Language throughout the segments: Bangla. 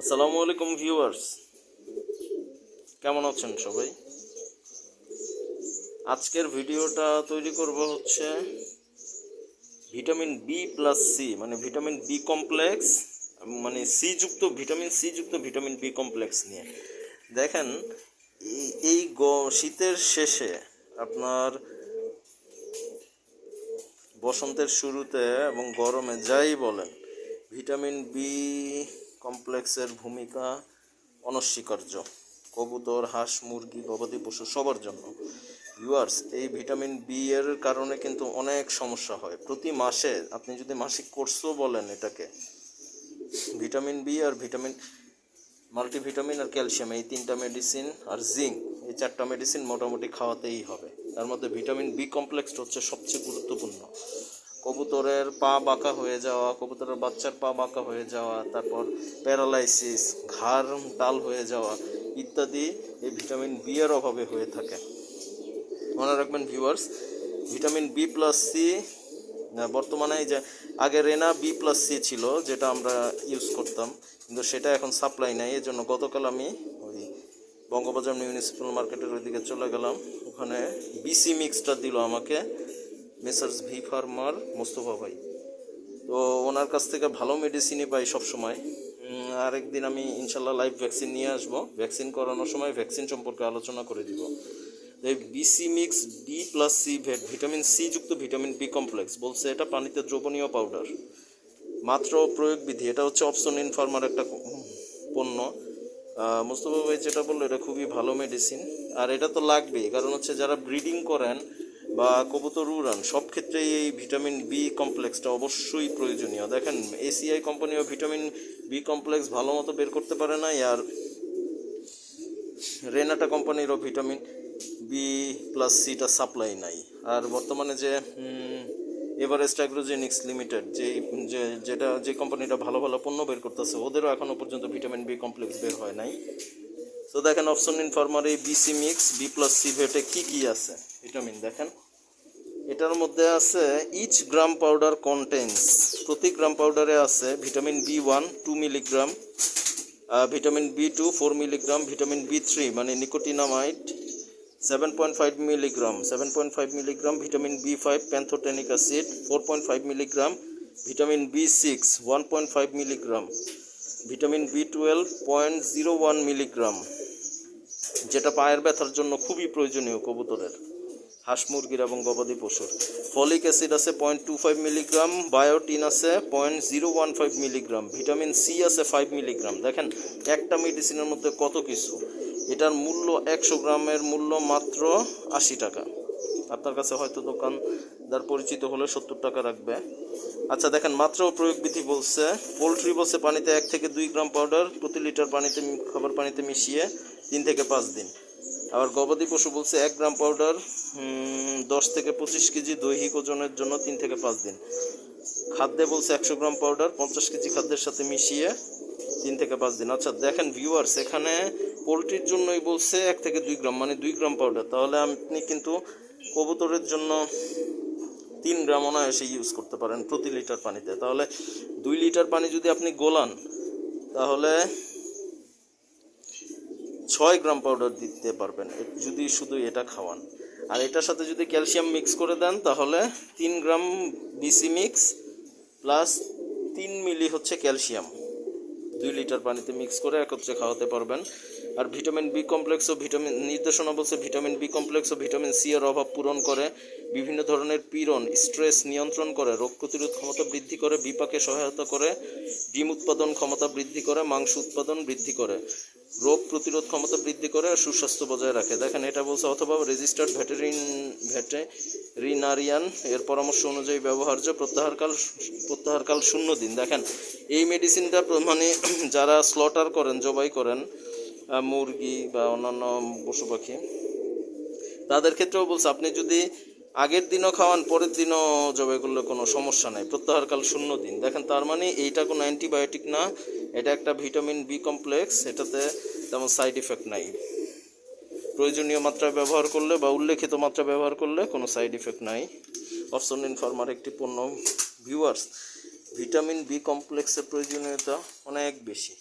আসসালামু আলাইকুম ভিউয়ার্স, কেমন আছেন সবাই? আজকের ভিডিওটা তৈরি করব হচ্ছে ভিটামিন বি প্লাস সি, মানে ভিটামিন বি কমপ্লেক্স, মানে সি যুক্ত ভিটামিন বি কমপ্লেক্স নিয়ে। দেখেন, এই শীতের শেষে আপনার বসন্তের শুরুতে এবং গরমে যাই বলেন, ভিটামিন বি কমপ্লেক্সের ভূমিকা অনস্বীকার্য। কবুতর, হাঁস, মুরগি, গবাদি পশু সবার জন্য। ভিউয়ার্স, এই ভিটামিন বি এর কারণে কিন্তু অনেক সমস্যা হয়। প্রতি মাসে আপনি যদি মাসিক কোর্সও বলেন এটাকে, ভিটামিন বি আর মাল্টিভিটামিন আর ক্যালসিয়াম, এই তিনটা মেডিসিন আর জিঙ্ক, এই চারটা মেডিসিন মোটামুটি খাওয়াতেই হবে। তার মধ্যে ভিটামিন বি কমপ্লেক্সটা হচ্ছে সবচেয়ে গুরুত্বপূর্ণ। কবুতরের পা বাঁকা হয়ে যাওয়া, কবুতরের বাচ্চার পা বাঁকা হয়ে যাওয়া, তারপর প্যারালাইসিস, ঘাড় টাল হয়ে যাওয়া ইত্যাদি এই ভিটামিন বি এর অভাবে হয়ে থাকে। মনে রাখবেন viewers, vitamin B plus C বর্তমানে যে আগে রেনা বি প্লাস সি ছিল, যেটা আমরা ইউজ করতাম, কিন্তু সেটা এখন সাপ্লাই নাই। এই জন্য গতকাল আমি ওই বঙ্গবাজার মিউনিসিপ্যাল মার্কেটের ওইদিকে চলে গেলাম। ওখানে বিসি মিক্সটা দিল আমাকে মেসার্স ভি ফার্মার মোস্তফা ভাই। তো ওনার কাছ থেকে ভালো মেডিসিনই পাই সবসময়। আরেকদিন আমি ইনশাল্লাহ লাইভ ভ্যাকসিন নিয়ে আসবো। ভ্যাকসিন করানোর সময় ভ্যাকসিন সম্পর্কে আলোচনা করে দিব। এই BC mix B plus C vitamin C যুক্ত ভিটামিন বি কমপ্লেক্স বলছে এটা পানিতে দ্রবণীয় পাউডার, মাত্র প্রয়োগ বিধি। এটা হচ্ছে অপশন ইন ফার্মার একটা পণ্য। মোস্তফা ভাই যেটা বললো এটা খুবই ভালো মেডিসিন, আর এটা তো লাগবেই, কারণ হচ্ছে যারা ব্রিডিং করেন বা কবুতর উড়ান সব ক্ষেত্রেই এই ভিটামিন বি কমপ্লেক্সটা অবশ্যই প্রয়োজনীয়। দেখেন, এসিআই কোম্পানিও ভিটামিন বি কমপ্লেক্স ভালো মতো বের করতে পারে না, আর রেনাটা কোম্পানিরও ভিটামিন বি প্লাস সিটা সাপ্লাই নাই। আর বর্তমানে যে এভারেস্ট অ্যাগ্রোজেনিক্স লিমিটেড যে কোম্পানিটা ভালো ভালো পণ্য বের করতেছে, ওদেরও এখনও পর্যন্ত ভিটামিন বি কমপ্লেক্স বের হয় নাই। তো দেখেন, অপশন ইন ফার্মার এই BC mix B plus C ভেটে কী কী আছে ভিটামিন দেখেন। এটার মধ্যে আছে ইচ গ্রাম পাউডার কন্টেন্স, প্রতি গ্রাম পাউডারে আছে vitamin B one 2 milligram, vitamin B two 4 milligram, vitamin B three মানে nicotinamide 7.5 milligram, vitamin B five pantothenic acid 4.5 milligram, vitamin B six 1.5 milligram, vitamin B 12.01 milligram, যেটা পায়ের ব্যথার জন্য খুবই প্রয়োজনীয় কবুতরের, হাঁস, মুরগির এবং গবাদি পশুর। ফলিক অ্যাসিড আছে 0.25 মিলিগ্রাম, বায়োটিন আছে 0.015 মিলিগ্রাম, ভিটামিন সি আছে 5 মিলিগ্রাম। দেখেন, একটা মেডিসিনের মধ্যে কত কিছু। এটার মূল্য 100 গ্রামের মূল্য মাত্র 80 টাকা। আপনার কাছে হয়তো দোকানদার পরিচিত হলে 70 টাকা রাখবে। আচ্ছা দেখেন, মাত্র প্রয়োগ বিধি বলছে, পোলট্রি বলছে পানিতে 1 থেকে 2 গ্রাম পাউডার প্রতি লিটার পানিতে খাবার পানিতে মিশিয়ে 3 থেকে 5 দিন। আবার গবাদি পশু বলছে 1 গ্রাম পাউডার 10 থেকে 25 কেজি দৈহিক ওজনের জন্য 3 থেকে 5 দিন। খাদ্যে বলছে 100 গ্রাম পাউডার 50 কেজি খাদ্যের সাথে মিশিয়ে 3 থেকে 5 দিন। আচ্ছা দেখেন ভিউয়ার্স, এখানে পোলট্রির জন্যই বলছে 1 থেকে 2 গ্রাম, মানে 2 গ্রাম পাউডার। তাহলে আপনি কিন্তু কবুতরের জন্য 3 গ্রাম অনায়াসে ইউজ করতে পারেন প্রতি লিটার পানিতে। তাহলে 2 লিটার পানি যদি আপনি গোলান, তাহলে 6 গ্রাম পাউডার দিতে পারবেন যদি শুধু এটা খাওয়ান। আর এটার সাথে যদি ক্যালসিয়াম মিক্স করে দেন, তাহলে 3 গ্রাম বিসি মিক্স প্লাস 3 মিলি হচ্ছে ক্যালসিয়াম 2 লিটার পানিতে মিক্স করে একত্রে খাওয়াতে পারবেন। আর ভিটামিন বি কমপ্লেক্স ও নির্দেশনা বলছে ভিটামিন বি কমপ্লেক্স ও ভিটামিন সি এর অভাব পূরণ করে, বিভিন্ন ধরনের পীড়ন স্ট্রেস নিয়ন্ত্রণ করে, রোগ প্রতিরোধ ক্ষমতা বৃদ্ধি করে, বিপাকে সহায়তা করে, ডিম উৎপাদন ক্ষমতা বৃদ্ধি করে, মাংস উৎপাদন বৃদ্ধি করে, রোগ প্রতিরোধ ক্ষমতা বৃদ্ধি করে, আর সুস্বাস্থ্য বজায় রাখে। দেখেন, এটা বলছে অথবা রেজিস্টার্ড ভেটেরিনারিয়ান এর পরামর্শ অনুযায়ী ব্যবহার্য, প্রত্যাহারকাল 0 দিন। দেখেন, এই মেডিসিনটা মানে যারা স্লটার করেন, জবাই করেন মুরগি বা অন্যান্য পশু পাখি, তাদের ক্ষেত্রেও বলছে আপনি যদি আগের দিনও খাওয়ান, পরের দিনও জবাই করলে কোনো সমস্যা নাই, প্রত্যাহারকাল 0 দিন। দেখেন, তার মানে এইটা কোনো অ্যান্টিবায়োটিক না, এটা একটা ভিটামিন বি কমপ্লেক্স, এটাতে তেমন সাইড ইফেক্ট নাই। প্রয়োজনীয় মাত্রায় ব্যবহার করলে বা উল্লেখিত মাত্রা ব্যবহার করলে কোনো সাইড ইফেক্ট নাই। অপশন ইন ফার্মার একটি পণ্য। ভিউয়ার্স, ভিটামিন বি কমপ্লেক্সের প্রয়োজনীয়তা অনেক বেশি।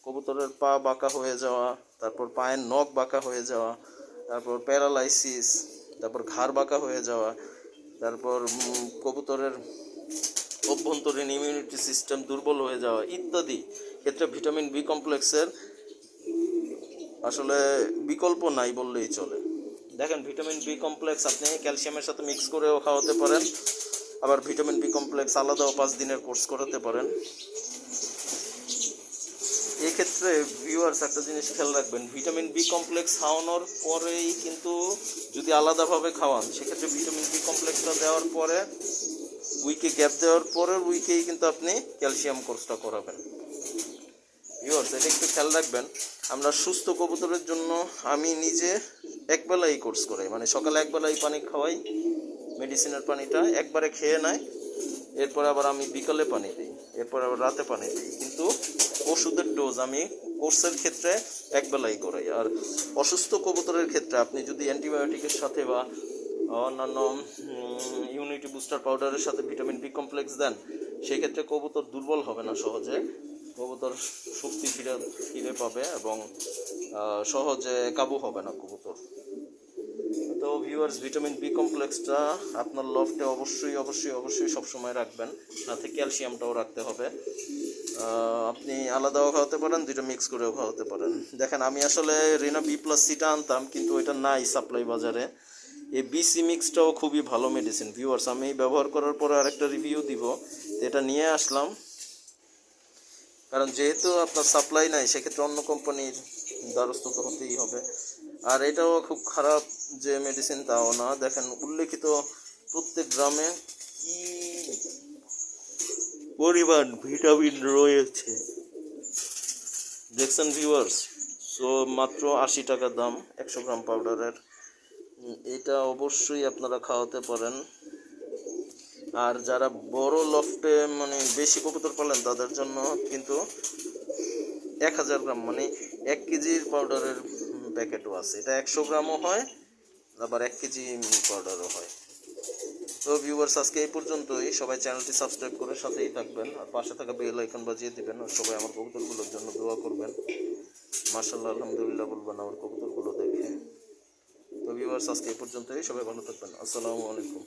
কবুতরের পা বাঁকা হয়ে যাওয়া, তারপর পায়ের নখ বাঁকা হয়ে যাওয়া, তারপর প্যারালাইসিস, তারপর ঘাড় বাঁকা হয়ে যাওয়া, তারপর কবুতরের অভ্যন্তরীণ ইমিউনিটি সিস্টেম দুর্বল হয়ে যাওয়া ইত্যাদি ক্ষেত্রে ভিটামিন বি কমপ্লেক্সের আসলে বিকল্প নাই বললেই চলে। দেখেন, ভিটামিন বি কমপ্লেক্স আপনি ক্যালসিয়ামের সাথে মিক্স করেও খাওয়াতে পারেন, আবার ভিটামিন বি কমপ্লেক্স আলাদাও 5 দিনের কোর্স করাতে পারেন। এই ক্ষেত্রে ভিউয়ার্স একটা জিনিস খেয়াল রাখবেন, ভিটামিন বি কমপ্লেক্স খাওয়ানোর পরেই কিন্তু যদি আলাদাভাবে খাওয়ান সেক্ষেত্রে ভিটামিন বি কমপ্লেক্সটা দেওয়ার পরে উইকে গ্যাপ দেওয়ার পরের উইকেই কিন্তু আপনি ক্যালসিয়াম কোর্সটা করাবেন। ভিউয়ার্স এটা একটু খেয়াল রাখবেন। আমরা সুস্থ কবুতরের জন্য আমি নিজে একবেলাই কোর্স করাই, মানে সকালে একবেলাই পানি খাওয়াই, মেডিসিনের পানিটা একবারে খেয়ে নেয়, এরপর আবার আমি বিকালে পানি দিই, এরপর আবার রাতে পানি দিই, কিন্তু ওষুধের ডোজ আমি কোর্সের ক্ষেত্রে একবেলাই করাই। আর অসুস্থ কবুতরের ক্ষেত্রে আপনি যদি অ্যান্টিবায়োটিকের সাথে বা অন্যান্য ইমিউনিটি বুস্টার পাউডারের সাথে ভিটামিন বি কমপ্লেক্স দেন, সেক্ষেত্রে কবুতর দুর্বল হবে না সহজে, কবুতর শক্তি ফিরে পাবে এবং সহজে কাবু হবে না কবুতর। তো ভিউয়ার্স, ভিটামিন বি কমপ্লেক্সটা আপনার লফটে অবশ্যই অবশ্যই অবশ্যই সবসময় রাখবেন, সাথে ক্যালসিয়ামটাও রাখতে হবে। আপনি আলাদাও খাওয়াতে পারেন, দুটো মিক্স করেও খাওয়াতে পারেন। দেখেন, আমি আসলে রিনা বি প্লাস সিটা আনতাম, কিন্তু ওইটা নাই সাপ্লাই বাজারে। এই বিসি মিক্সটাও খুবই ভালো মেডিসিন ভিউয়ার্স, আমি ব্যবহার করার পরে আরেকটা রিভিউ দিব, তো এটা নিয়ে আসলাম। কারণ যেহেতু আপনার সাপ্লাই নাই, সেক্ষেত্রে অন্য কোম্পানির দ্বারস্থ তো হতেই হবে। আর এটাও খুব খারাপ যে মেডিসিন তাও না। দেখেন, উল্লেখিত প্রত্যেক গ্রামে কি পরিমাণ ভিটামিন রয়েছে দেখছেন ভিউয়ার্স। সো মাত্র 80 টাকা দাম 100 গ্রাম পাউডারের। এটা অবশ্যই আপনারা খাওয়াতে পারেন। আর যারা বড় লফটে মানে বেশি কবুতর পালেন তাদের জন্য কিন্তু 1000 গ্রাম মানে 1 কেজির পাউডারের প্যাকেটও আছে, এটা 100 গ্রামও হয়, আবার 1 কেজি পাউডারও হয়। তো ভিউয়ার্স, আজকে এই পর্যন্তই। সবাই চ্যানেলটি সাবস্ক্রাইব করে সাথেই থাকবেন, আর পাশে থাকা বেল আইকন বাজিয়ে দিবেন, আর সবাই আমার কবুতরগুলোর জন্য দোয়া করবেন। মাশাআল্লাহ, আলহামদুলিল্লাহ বলবেন আমার কবুতরগুলো দেখে। তো ভিউয়ার্স, আজকে এই পর্যন্তই। সবাই ভালো থাকবেন। আসসালামু আলাইকুম।